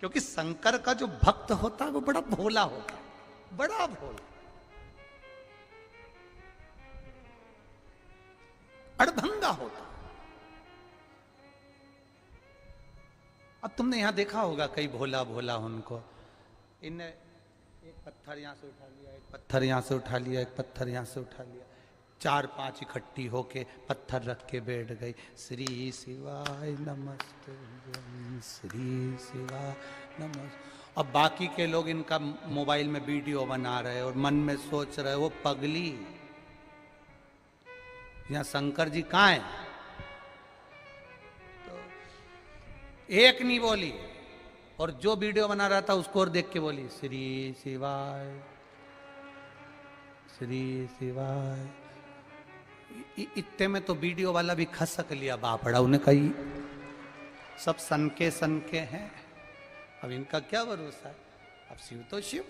क्योंकि शंकर का जो भक्त होता है वो बड़ा भोला होता है, बड़ा भोला, अड़भंगा होता। अब तुमने यहां देखा होगा कई भोला भोला उनको, इनने एक पत्थर यहां से उठा लिया, एक पत्थर यहां से उठा लिया, एक पत्थर यहां से उठा लिया, 4-5 इकट्ठी होके पत्थर रख के बैठ गई। श्री शिवाय नमस्ते, श्री शिवाय नमस्ते। अब बाकी के लोग इनका मोबाइल में वीडियो बना रहे और मन में सोच रहे वो पगली, यहां शंकर जी कहां है? तो एक नहीं बोली, और जो वीडियो बना रहा था उसको और देख के बोली श्री शिवाय, श्री शिवाय। इतने में तो वीडियो वाला भी खसक लिया बापड़ा, उन्हें कही सब सन के हैं, अब इनका क्या भरोसा है, अब शिव तो शिव।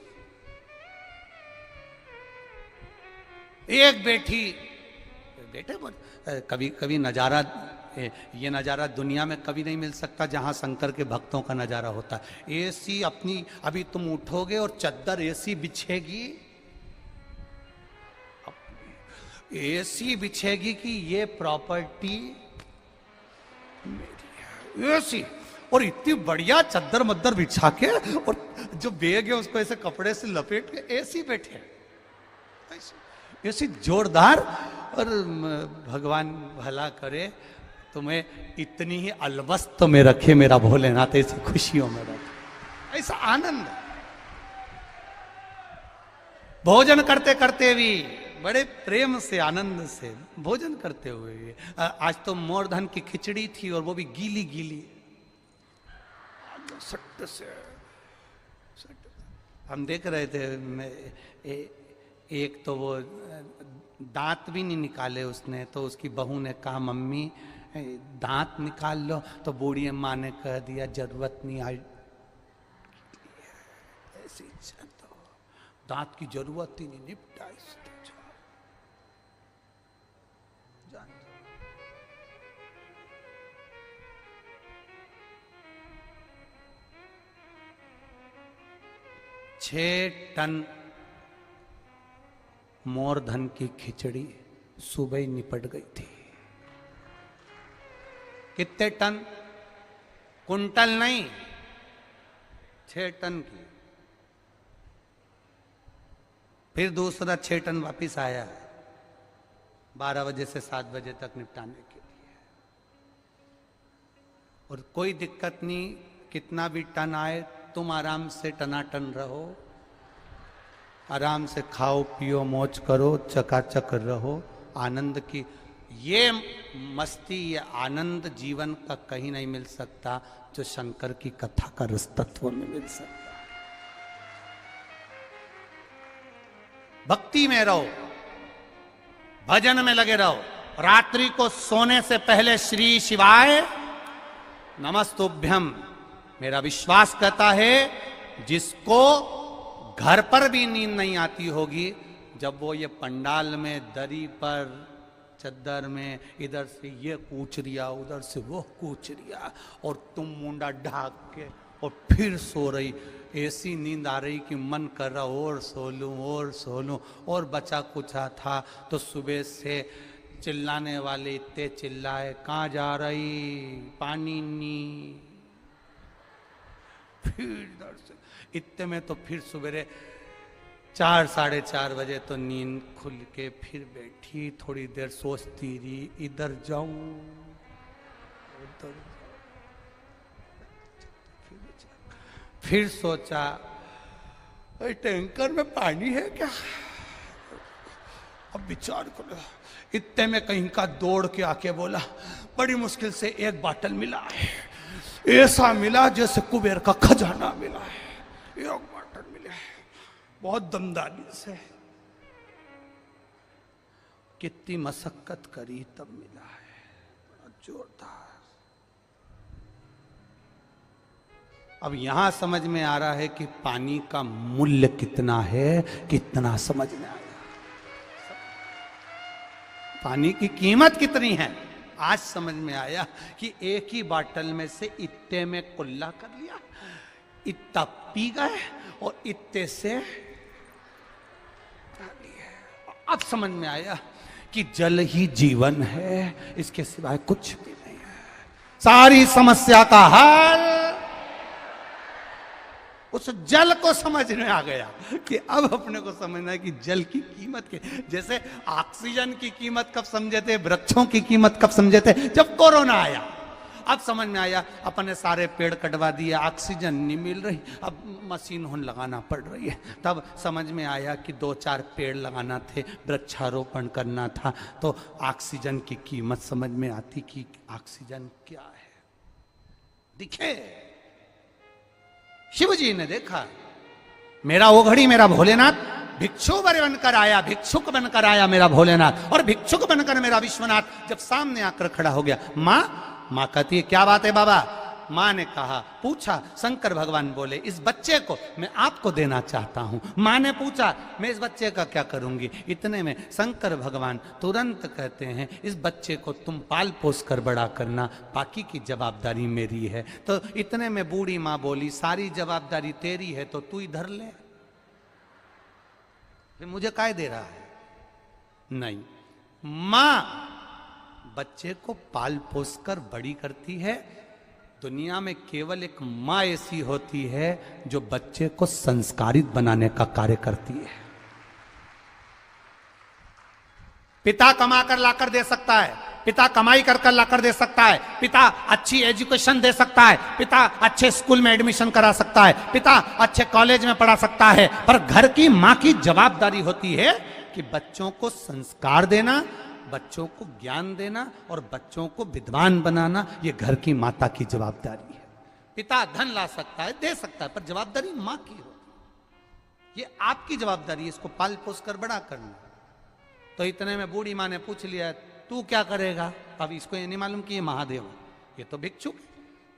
एक बेटी बेटे कभी कभी नजारा, ये नजारा दुनिया में कभी नहीं मिल सकता जहां शंकर के भक्तों का नजारा होता है। एसी अपनी, अभी तुम उठोगे और चद्दर एसी बिछेगी, एसी बिछेगी कि ये प्रॉपर्टी मेरी है, एसी, और इतनी बढ़िया चद्दर मद्दर बिछा के, और जो बैग है उसको ऐसे कपड़े से लपेट के एसी बैठे, एसी जोरदार। और भगवान भला करे तुम्हें इतनी ही अलवस्त में रखे मेरा भोलेनाथ, ऐसी खुशियों में रखे, ऐसा आनंद। भोजन करते करते भी बड़े प्रेम से आनंद से भोजन करते हुए, आज तो मोरधन की खिचड़ी थी और वो भी गीली गीली, सट से हम देख रहे थे। एक तो वो दांत भी नहीं निकाले उसने, तो उसकी बहू ने कहा मम्मी दांत निकाल लो, तो बूढ़ी अम्मा ने कह दिया जरूरत नहीं, आई ऐसी तो दांत की जरूरत ही नहीं, निपटा इससे। छह टन मोरधन की खिचड़ी सुबह ही निपट गई थी। कितने टन? कुंटल नहीं, 6 टन की। फिर दूसरा 6 टन वापिस आया 12 बजे से 7 बजे तक निपटाने के लिए। और कोई दिक्कत नहीं, कितना भी टन आए तुम आराम से टनाटन रहो, आराम से खाओ पियो मौज करो, चकाचक रहो। आनंद की ये मस्ती, ये आनंद जीवन का कहीं नहीं मिल सकता जो शंकर की कथा का रस तत्व में मिल सकता। भक्ति में रहो, भजन में लगे रहो। रात्रि को सोने से पहले श्री शिवाय नमस्तुभ्यम। मेरा विश्वास कहता है जिसको घर पर भी नींद नहीं आती होगी, जब वो ये पंडाल में दरी पर चद्दर में इधर से ये कूच रिया उधर से वो कूच रिया, और तुम मुंडा ढाक के और फिर सो रही, ऐसी नींद आ रही कि मन कर रहा और सो लूं और सो लूं। और बचा कुचा था तो सुबह से चिल्लाने वाले इतने चिल्लाए, कहाँ जा रही, पानी नी। फिर इधर से इतने में तो फिर सवेरे 4 साढ़े 4 बजे तो नींद खुल के फिर बैठी, थोड़ी देर सोचती रही, इधर जाऊं उधर, फिर सोचा टैंकर में पानी है क्या, अब विचार करो। इतने में कहीं का दौड़ के आके बोला, बड़ी मुश्किल से एक बाटल मिला है, ऐसा मिला जैसे कुबेर का खजाना मिला है, एक बाटल मिला है, बहुत दमदारी से, कितनी मशक्कत करी तब मिला है, बड़ा जोरदार। अब यहां समझ में आ रहा है कि पानी का मूल्य कितना है, कितना समझ में आया, पानी की कीमत कितनी है। आज समझ में आया कि एक ही बाटल में से इतने में कुल्ला कर लिया, इतना पी गए और इतने से अब समझ में आया कि जल ही जीवन है, इसके सिवाय कुछ भी नहीं है। सारी समस्या का हल उस जल को समझ में आ गया कि अब अपने को समझना है कि जल की कीमत के, जैसे ऑक्सीजन की कीमत कब समझे थे, वृक्षों की कीमत कब समझे थे, जब कोरोना आया। अब समझ में आया, अपन ने सारे पेड़ कटवा दिए, ऑक्सीजन नहीं मिल रही, अब मशीन होने लगाना पड़ रही है। तब समझ में आया कि 2-4 पेड़ लगाना थे, वृक्षारोपण करना था, तो ऑक्सीजन की कीमत समझ में आती कि ऑक्सीजन क्या है। दिखे शिव जी ने देखा, मेरा वो घड़ी मेरा भोलेनाथ भिक्षु बनकर आया, भिक्षुक बनकर आया मेरा भोलेनाथ, और भिक्षुक बनकर मेरा विश्वनाथ जब सामने आकर खड़ा हो गया। माँ कहती है क्या बात है बाबा। माँ ने कहा, पूछा, शंकर भगवान बोले इस बच्चे को मैं आपको देना चाहता हूं। माँ ने पूछा मैं इस बच्चे का क्या करूंगी। इतने में शंकर भगवान तुरंत कहते हैं इस बच्चे को तुम पाल पोस कर बड़ा करना, बाकी की जवाबदारी मेरी है। तो इतने में बूढ़ी माँ बोली सारी जवाबदारी तेरी है तो तू इधर ले, फिर मुझे काय दे रहा है। नहीं, माँ बच्चे को पाल पोस कर बड़ी करती है। दुनिया में केवल एक माँ ऐसी होती है जो बच्चे को संस्कारित बनाने का कार्य करती है। पिता कमा कर लाकर दे सकता है, पिता कमाई कर लाकर दे सकता है, पिता अच्छी एजुकेशन दे सकता है, पिता अच्छे स्कूल में एडमिशन करा सकता है, पिता अच्छे कॉलेज में पढ़ा सकता है, पर घर की माँ की जवाबदारी होती है कि बच्चों को संस्कार देना, बच्चों को ज्ञान देना और बच्चों को विद्वान बनाना। ये घर की माता की जवाबदारी है। पिता धन ला सकता है, दे सकता है, पर जवाबदारी माँ की होती है। ये आपकी जवाबदारी है इसको पाल पोस कर बड़ा करना। तो इतने में बूढ़ी माँ ने पूछ लिया तू क्या करेगा। अब इसको ये नहीं मालूम कि ये महादेव है, ये तो भिक्षुक,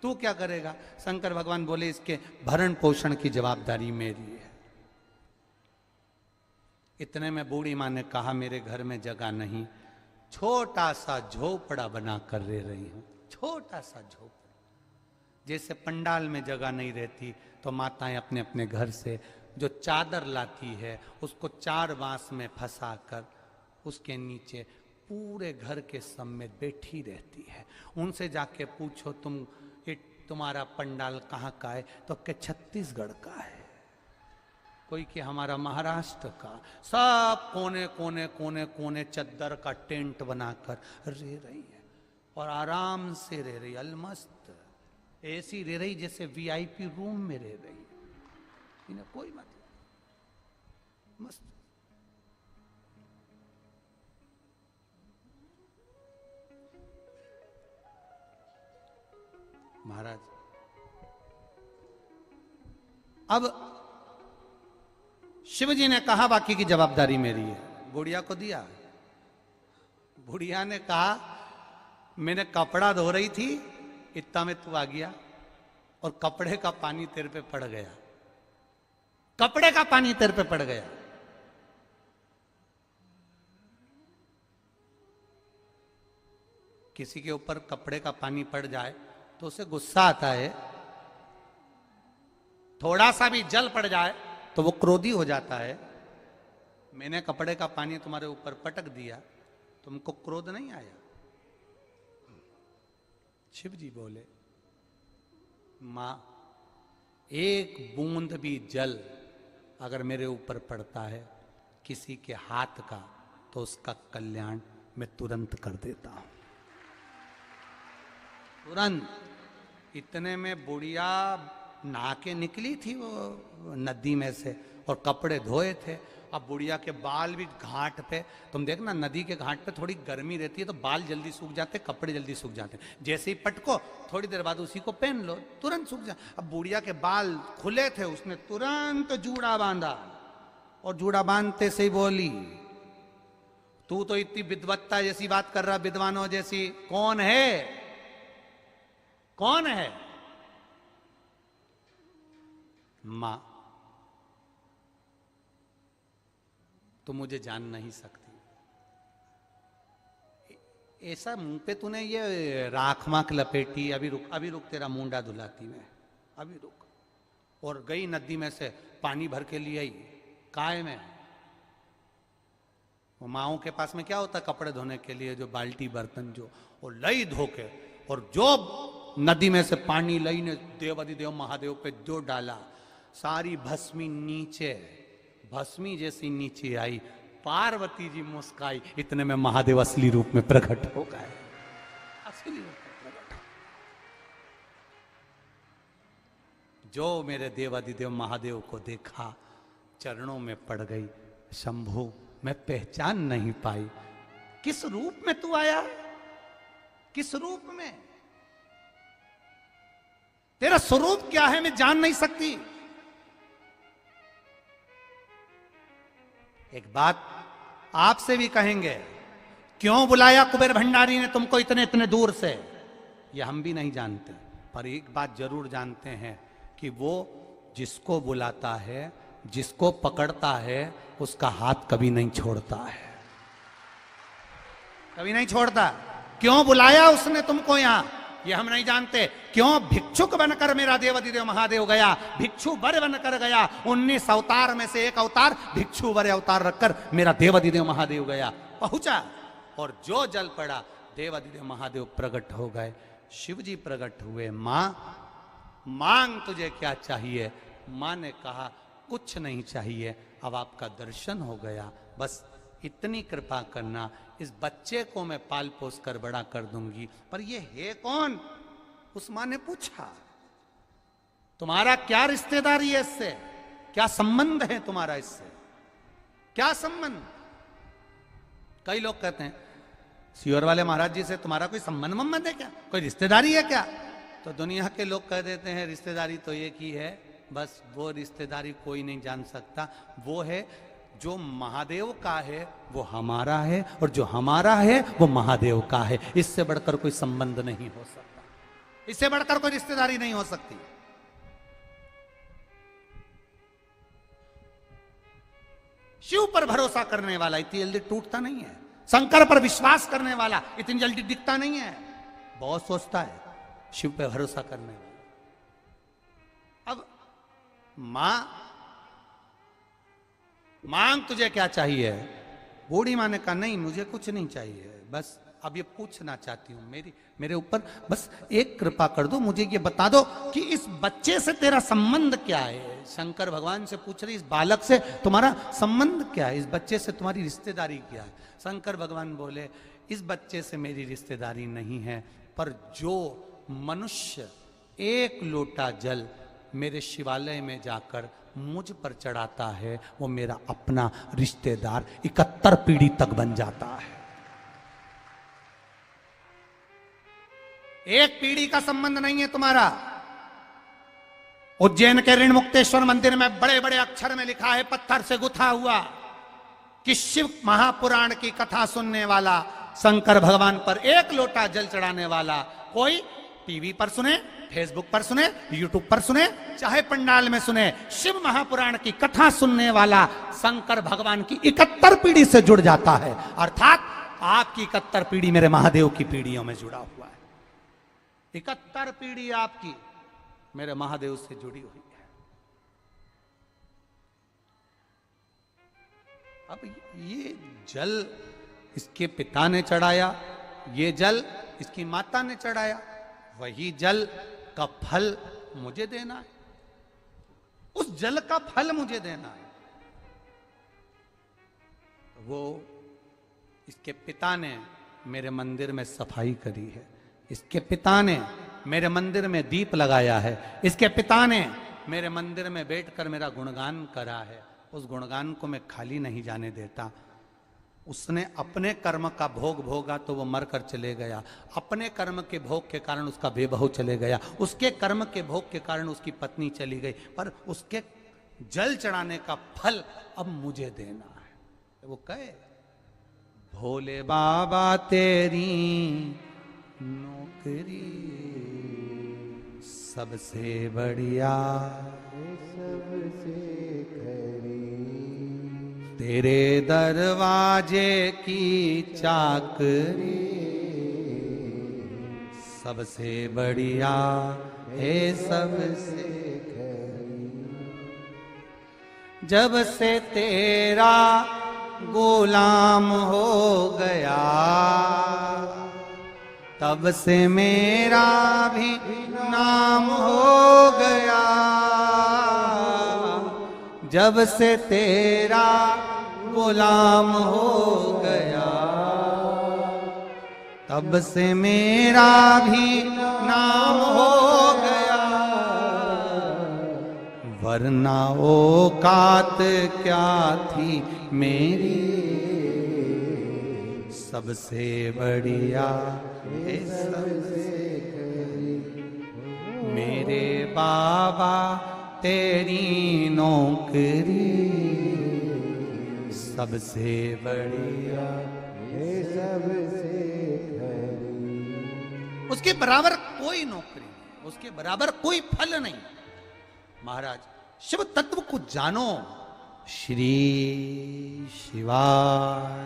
तू क्या करेगा। शंकर भगवान बोले इसके भरण पोषण की जवाबदारी मेरी है। इतने में बूढ़ी माँ ने कहा मेरे घर में जगह नहीं, छोटा सा झोपड़ा बना कर रह रही हूं। छोटा सा झोपड़ा, जैसे पंडाल में जगह नहीं रहती तो माताएं अपने अपने घर से जो चादर लाती है उसको 4 बांस में फंसा कर उसके नीचे पूरे घर के समेत बैठी रहती है। उनसे जाके पूछो तुम्हारा पंडाल कहाँ का है, तो के छत्तीसगढ़ का है, कोई कि हमारा महाराष्ट्र का। सब कोने कोने कोने कोने चद्दर का टेंट बनाकर रह रही है और आराम से रह रही, अलमस्त ऐसी रह रही जैसे वीआईपी रूम में रह रही, इन्हें कोई मतलब, मस्त। महाराज अब शिव जी ने कहा बाकी की जवाबदारी मेरी है। बुढ़िया को दिया। बुढ़िया ने कहा मैंने कपड़ा धो रही थी, इतना में तू आ गया और कपड़े का पानी तेरे पे पड़ गया, कपड़े का पानी तेरे पे पड़ गया। किसी के ऊपर कपड़े का पानी पड़ जाए तो उसे गुस्सा आता है, थोड़ा सा भी जल पड़ जाए तो वो क्रोधी हो जाता है। मैंने कपड़े का पानी तुम्हारे ऊपर पटक दिया, तुमको क्रोध नहीं आया। शिव जी बोले मां एक बूंद भी जल अगर मेरे ऊपर पड़ता है किसी के हाथ का तो उसका कल्याण मैं तुरंत कर देता हूं, तुरंत। इतने में बुढ़िया नहा के निकली थी वो नदी में से और कपड़े धोए थे। अब बुढ़िया के बाल भी घाट पे, तुम देखना नदी के घाट पे थोड़ी गर्मी रहती है तो बाल जल्दी सूख जाते, कपड़े जल्दी सूख जाते। जैसे ही पटको थोड़ी देर बाद उसी को पहन लो, तुरंत सूख जाए। अब बुढ़िया के बाल खुले थे, उसने तुरंत जूड़ा बांधा और जूड़ा बांधते से ही बोली तू तो इतनी विद्वत्ता जैसी बात कर रहा, विद्वानों जैसी, कौन है, कौन है। मां तो मुझे जान नहीं सकती, ऐसा मुंह पे तूने ये राख माख लपेटी, अभी रुक तेरा मुंडा धुलाती मैं, अभी रुक। और गई नदी में से पानी भर के लिए आई, काय में वो माओं के पास में क्या होता कपड़े धोने के लिए, जो बाल्टी बर्तन जो, वो लई धो के, और जो नदी में से पानी लई ने देवाधिदेव महादेव पे जो डाला, सारी भस्मी नीचे, भस्मी जैसी नीचे आई। पार्वती जी मुस्काई, इतने में महादेव असली रूप में प्रकट हो गए, असली रूप में प्रकट। जो मेरे देवाधिदेव महादेव को देखा, चरणों में पड़ गई, शंभु मैं पहचान नहीं पाई, किस रूप में तू आया, किस रूप में, तेरा स्वरूप क्या है मैं जान नहीं सकती। एक बात आपसे भी कहेंगे, क्यों बुलाया कुबेर भंडारी ने तुमको इतने इतने दूर से, ये हम भी नहीं जानते, पर एक बात जरूर जानते हैं कि वो जिसको बुलाता है, जिसको पकड़ता है, उसका हाथ कभी नहीं छोड़ता है, कभी नहीं छोड़ता। क्यों बुलाया उसने तुमको यहां, ये हम नहीं जानते। क्यों भिक्षुक बनकर मेरा देवाधिदेव महादेव गया, भिक्षु वर बनकर गया, 19 अवतार में से एक अवतार भिक्षु वर अवतार रखकर मेरा देवाधिदेव महादेव गया, पहुंचा, और जो जल पड़ा देवाधिदेव महादेव प्रकट हो गए, शिव जी प्रकट हुए। मां मांग तुझे क्या चाहिए, मां ने कहा कुछ नहीं चाहिए, अब आपका दर्शन हो गया, बस इतनी कृपा करना, इस बच्चे को मैं पाल पोस कर बड़ा कर दूंगी। पर ये है कौन, उस मां ने पूछा, तुम्हारा क्या रिश्तेदारी है इससे, क्या संबंध है तुम्हारा इससे, क्या संबंध। कई लोग कहते हैं सियोर वाले महाराज जी से तुम्हारा कोई संबंध है क्या, कोई रिश्तेदारी है क्या, तो दुनिया के लोग कह देते हैं रिश्तेदारी तो एक ही है, बस वो रिश्तेदारी कोई नहीं जान सकता, वो है जो महादेव का है वो हमारा है, और जो हमारा है वो महादेव का है, इससे बढ़कर कोई संबंध नहीं हो सकता, इससे बढ़कर कोई रिश्तेदारी नहीं हो सकती। शिव पर भरोसा करने वाला इतनी जल्दी टूटता नहीं है, शंकर पर विश्वास करने वाला इतनी जल्दी दिखता नहीं है, बहुत सोचता है शिव पे भरोसा करने वाला। अब मां मांग तुझे क्या चाहिए, बूढ़ी मां ने कहा नहीं मुझे कुछ नहीं चाहिए, बस अब ये पूछना चाहती हूं, मेरे ऊपर बस एक कृपा कर दो, मुझे ये बता दो कि इस बच्चे से तेरा संबंध क्या है। शंकर भगवान से पूछ रही, इस बालक से तुम्हारा संबंध क्या है, इस बच्चे से तुम्हारी रिश्तेदारी क्या है। शंकर भगवान बोले इस बच्चे से मेरी रिश्तेदारी नहीं है, पर जो मनुष्य एक लोटा जल मेरे शिवालय में जाकर मुझ पर चढ़ाता है वो मेरा अपना रिश्तेदार 71 पीढ़ी तक बन जाता है। एक पीढ़ी का संबंध नहीं है तुम्हारा। उज्जैन के ऋण मुक्तेश्वर मंदिर में बड़े बड़े अक्षर में लिखा है, पत्थर से गुथा हुआ, कि शिव महापुराण की कथा सुनने वाला, शंकर भगवान पर एक लोटा जल चढ़ाने वाला, कोई टीवी पर सुने, फेसबुक पर सुने, यूट्यूब पर सुने, चाहे पंडाल में सुने, शिव महापुराण की कथा सुनने वाला शंकर भगवान की 71 पीढ़ी से जुड़ जाता है। अर्थात आपकी 71 पीढ़ी मेरे महादेव की पीढ़ियों में जुड़ा हुआ है। 71 पीढ़ी आपकी मेरे महादेव से जुड़ी हुई है। अब ये जल इसके पिता ने चढ़ाया, ये जल इसकी माता ने चढ़ाया, वही जल का फल मुझे देना है, उस जल का फल मुझे देना है। वो इसके पिता ने मेरे मंदिर में सफाई करी है, इसके पिता ने मेरे मंदिर में दीप लगाया है, इसके पिता ने मेरे मंदिर में बैठकर मेरा गुणगान करा है, उस गुणगान को मैं खाली नहीं जाने देता। उसने अपने कर्म का भोग भोगा तो वो मरकर चले गया, अपने कर्म के भोग के कारण उसका बेबहू चले गया, उसके कर्म के भोग के कारण उसकी पत्नी चली गई, पर उसके जल चढ़ाने का फल अब मुझे देना है। वो कहे भोले बाबा तेरी नौकरी सबसे बढ़िया, सबसे तेरे दरवाजे की चाकरी सबसे बढ़िया है, सबसे खरी। जब से तेरा गुलाम हो गया, तब से मेरा भी नाम हो गया। जब से तेरा गुलाम हो गया, तब से मेरा भी नाम हो गया। वरना औकात क्या थी मेरी, सबसे बढ़िया है सबसे मेरे बाबा तेरी नौकरी, सबसे बढ़िया है सबसे। उसके बराबर कोई नौकरी नहीं, उसके बराबर कोई फल नहीं। महाराज शिव तत्व को जानो। श्री शिवाय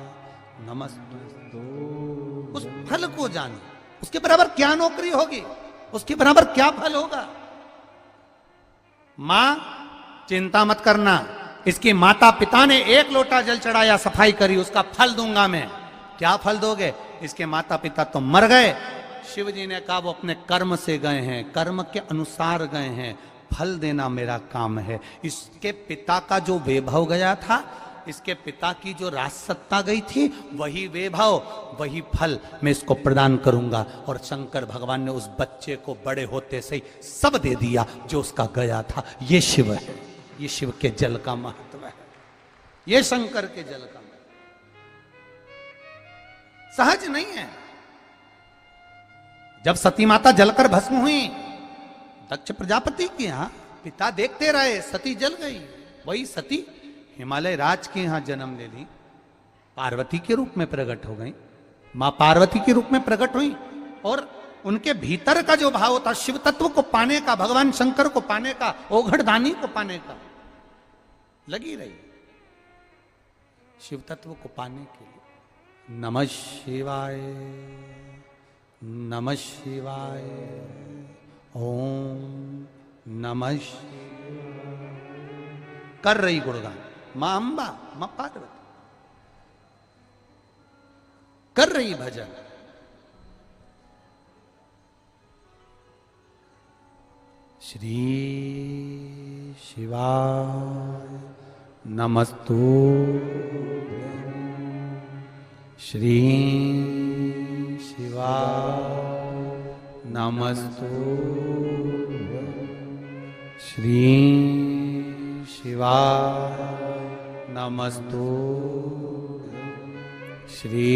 नमस्तु। उस फल को जानो, उसके बराबर क्या नौकरी होगी, उसके बराबर क्या फल होगा। मां चिंता मत करना, इसके माता पिता ने एक लोटा जल चढ़ाया, सफाई करी, उसका फल दूंगा मैं। क्या फल दोगे? इसके माता पिता तो मर गए। शिव जी ने कहा वो अपने कर्म से गए हैं, कर्म के अनुसार गए हैं, फल देना मेरा काम है। इसके पिता का जो वैभव गया था, इसके पिता की जो राजसत्ता गई थी, वही वैभव वही फल मैं इसको प्रदान करूंगा। और शंकर भगवान ने उस बच्चे को बड़े होते से ही सब दे दिया जो उसका गया था। ये शिव है, ये शिव के जल का महत्व है, ये शंकर के जल का महत्व सहज नहीं है। जब सती माता जलकर भस्म हुई, दक्ष प्रजापति के यहां पिता देखते रहे, सती जल गई। वही सती हिमालय राज के यहां जन्म ले ली, पार्वती के रूप में प्रकट हो गई, मां पार्वती के रूप में प्रकट हुई। और उनके भीतर का जो भाव था शिव तत्व को पाने का, भगवान शंकर को पाने का, ओघड़दानी को पाने का, लगी रही शिव तत्व को पाने के लिए। नमः शिवाय नमः शिवाय ओम नमः शिवाय। कर रही गुणगान मां अंबा, मां पार्वती कर रही भजन। श्री शिवाय नमस्तु। श्री शिवाय नमस्तु। श्री शिवाय नमस्तु। श्री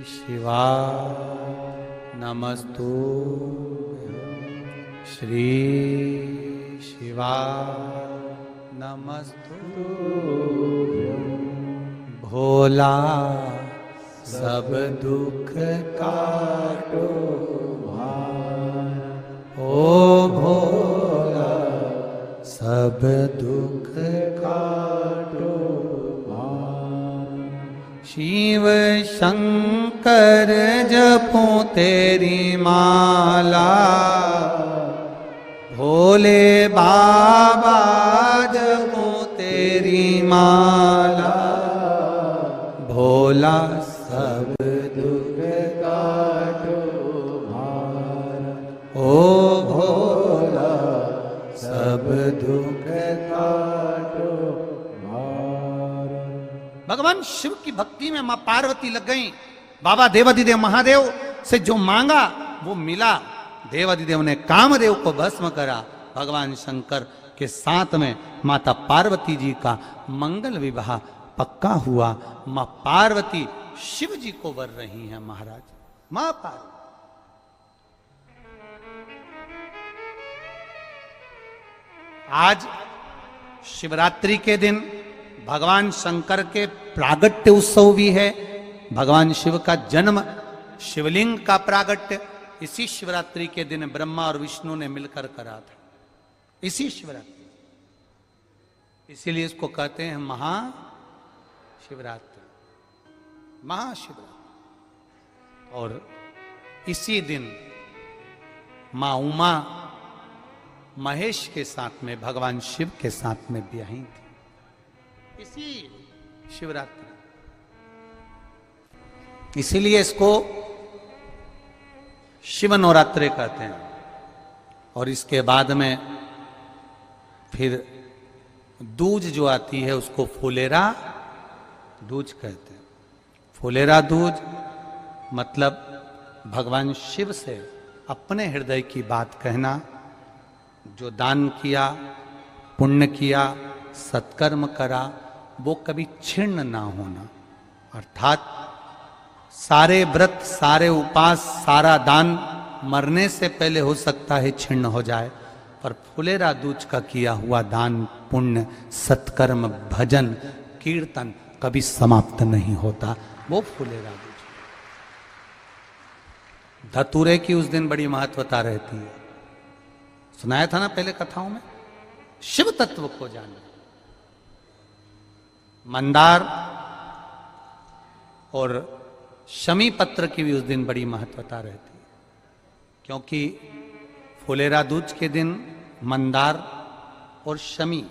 शिवाय नमस्तु। श्री शिवाय नमस्तु। भोला सब दुख काटो भार, ओ भोला सब दुख काटो भार। शिव शंकर जपो तेरी माला, भोले बाबा जपो तेरी माला। भोला सब दुख काटो भार, ओ भोला सब दुख काटो भार। भगवान शिव की भक्ति में मां पार्वती लग गई। बाबा देवाधिदेव महादेव से जो मांगा वो मिला। देवाधिदेव ने कामदेव को भस्म करा। भगवान शंकर के साथ में माता पार्वती जी का मंगल विवाह पक्का हुआ। मां पार्वती शिव जी को वर रही हैं। महाराज मां पार्वती आज शिवरात्रि के दिन भगवान शंकर के प्रागट्य उत्सव भी है। भगवान शिव का जन्म, शिवलिंग का प्रागट्य इसी शिवरात्रि के दिन ब्रह्मा और विष्णु ने मिलकर करा था, इसी शिवरात्रि। इसीलिए इसको कहते हैं महाशिवरात्रि, महाशिवरात्रि। और इसी दिन मां उमा महेश के साथ में, भगवान शिव के साथ में ब्याही थी। इसी शिवरात्रि, इसीलिए इसको शिव नवरात्रि कहते हैं। और इसके बाद में फिर दूज जो आती है उसको फुलेरा दूज कहते हैं। फुलेरा दूज मतलब भगवान शिव से अपने हृदय की बात कहना, जो दान किया, पुण्य किया, सत्कर्म करा, वो कभी छिन्न ना होना। अर्थात सारे व्रत, सारे उपास, सारा दान मरने से पहले हो सकता है छिन्न हो जाए, पर फुलेरा दूज का किया हुआ दान, पुण्य, सत्कर्म, भजन, कीर्तन कभी समाप्त नहीं होता। वो फुलेरा दूज। धतूरे की उस दिन बड़ी महत्वता रहती है। सुनाया था ना पहले कथाओं में, शिव तत्व को जाने। मंदार और शमी पत्र की भी उस दिन बड़ी महत्वता रहती है, क्योंकि फुलेरा दूज के दिन मंदार और शमी,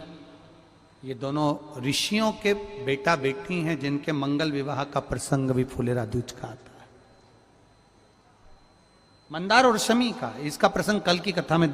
ये दोनों ऋषियों के बेटा बेटी हैं, जिनके मंगल विवाह का प्रसंग भी फुलेरा दूज का आता है। मंदार और शमी का इसका प्रसंग कल की कथा में